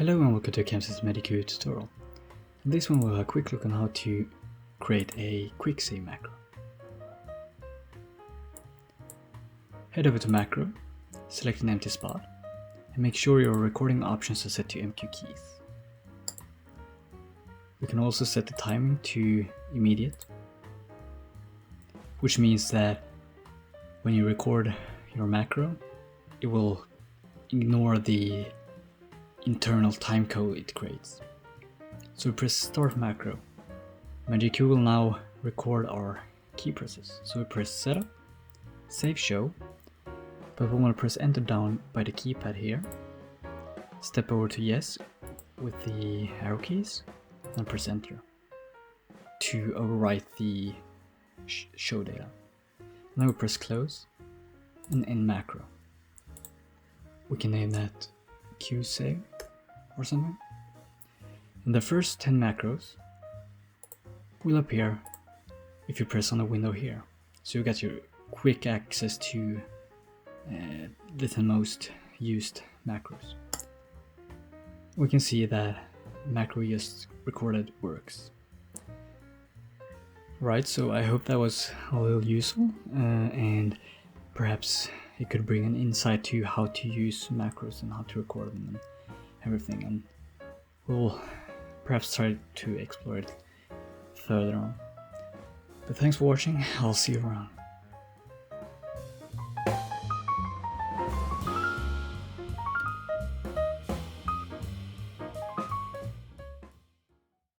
Hello and welcome to ChamSys MagicQ tutorial. In this one we'll have a quick look on how to create a quick save macro. Head over to macro, select an empty spot, and make sure your recording options are set to MQ keys. We can also set the timing to immediate, which means that when you record your macro, it will ignore the internal time code it creates. So we press start macro. MagicQ will now record our key presses. So we press setup, save show, but we want to press enter down by the keypad here. Step over to yes with the arrow keys and press enter to overwrite the show data. Now we press close and end macro. We can name that Q save or something. And the first 10 macros will appear if you press on the window here. So you got your quick access to the 10 most used macros. We can see that macro just recorded works. Right, so I hope that was a little useful and perhaps it could bring an insight to how to use macros and how to record them and everything, and we'll perhaps try to explore it further on. But thanks for watching, I'll see you around.